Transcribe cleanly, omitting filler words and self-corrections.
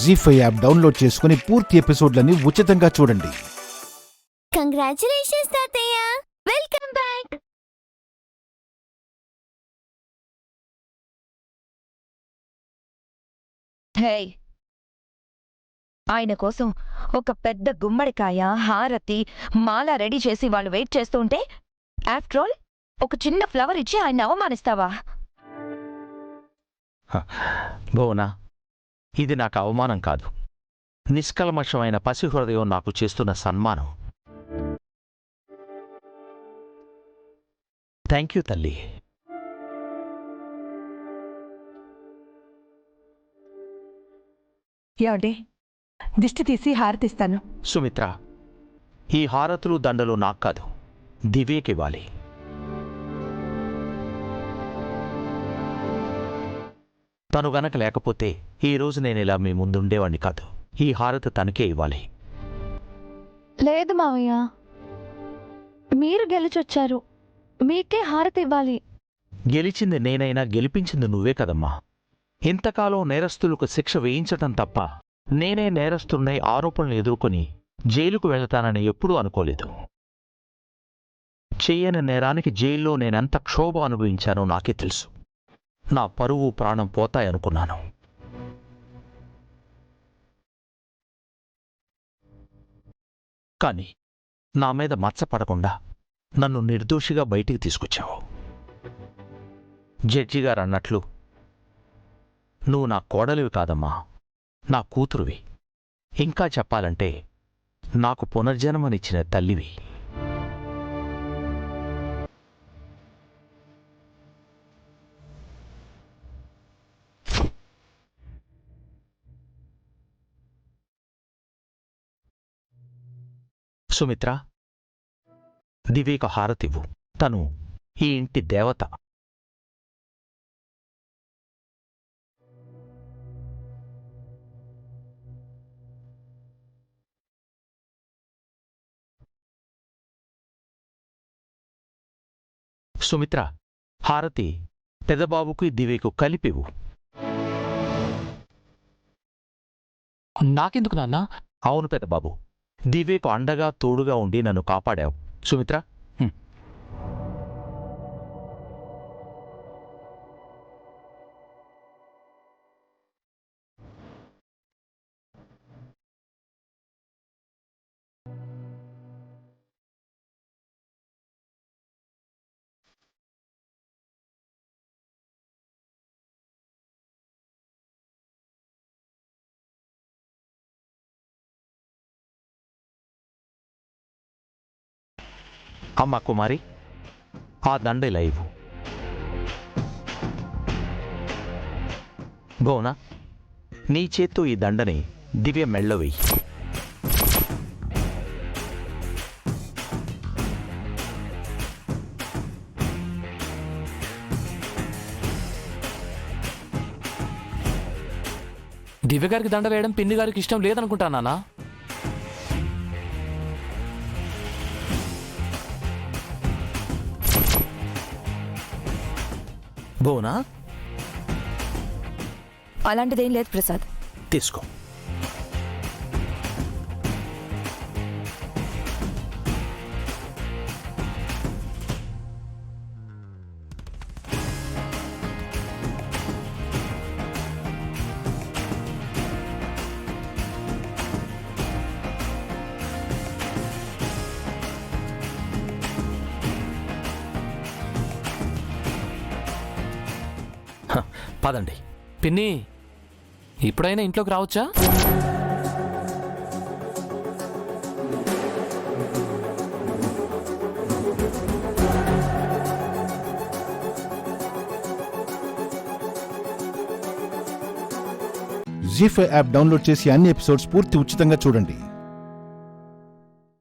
జీ5 app download చేసుకుని పూర్తి ఎపిసోడ్లని ఉచితంగా చూడండి. కంగ్రాచులేషన్స్ తాతయ్య, వెల్కమ్ బ్యాక్. హే, ఆయన కోసం ఒక పెద్ద గుమ్మడికాయ, హారతి, మాల రెడీ చేసి వాళ్ళు వెయిట్ చేస్తూ ఉంటే ఆఫ్టర్ ఆల్ ఒక చిన్న ఫ్లవర్ ఇచ్చి ఆయన అవమానిస్తావా? భువనా, ఇది నాకు అవమానం కాదు, నిష్కల్మషమైన పసిహృదయం నాకు చేస్తున్న సన్మానం. థ్యాంక్ యూ తల్లి. ఏమండి, దిష్టి తీసి హారతిస్తాను. సుమిత్ర, ఈ హారతులు దండలు నాకు కాదు, దివ్యకివ్వాలి. తను గనక లేకపోతే ఈరోజు నేను ఇలా మీ ముందుండేవాణ్ణి కాదు. ఈ హారతి తనకే ఇవ్వాలి. లేదు మావయ్య, మీరు గెలిచొచ్చారు, మీకే హారతి ఇవ్వాలి. గెలిచింది నేనైనా గెలిపించింది నువ్వే కదమ్మా. ఇంతకాలం నేరస్తులకు శిక్ష వేయించటం తప్ప నేనే నేరస్తున్నై ఆరోపణలు ఎదుర్కొని జైలుకు వెళతానని ఎప్పుడూ అనుకోలేదు. చెయ్యని నేరానికి జైల్లో నేనెంత క్షోభ అనుభవించానో నాకే తెలుసు. నా పరువు ప్రాణం పోతాయనుకున్నాను. కాని నా మీద మచ్చపడకుండా నన్ను నిర్దోషిగా బయటికి తీసుకొచ్చావు. జడ్జి గారు అన్నట్లు నువ్వు నా కోడలివి కాదమ్మా, నా కూతురువి. ఇంకా చెప్పాలంటే నాకు పునర్జన్మనిచ్చిన తల్లివి. సుమిత్ర, దివ్యకు హారతివ్వు. తను ఈ ఇంటి దేవత. సుమిత్ర, హారతి పెదబాబుకు దివ్యకు కలిపివు. నాకెందుకు నాన్నా? అవును పెదబాబు, దివ్యకు అండగా తోడుగా ఉండి నన్ను కాపాడావు. సుమిత్ర, అమ్మ కుమారి, ఆ దండ ఇలా ఇవ్వు. భువనా, నీ చేత్తో ఈ దండని దివ్య మెళ్ళ వెయ్యి. దివ్యగారికి దండ వేయడం పిన్ని గారికి ఇష్టం లేదనుకుంటా నాన్నా. భువనా, అలాంటిదేం లేదు ప్రసాద్. తీసుకో. పదండి. పిన్ని, ఇప్పుడైనా ఇంట్లోకి రావచ్చా? జీ5 యాప్ డౌన్లోడ్ చేసి అన్ని ఎపిసోడ్స్ పూర్తి ఉచితంగా చూడండి.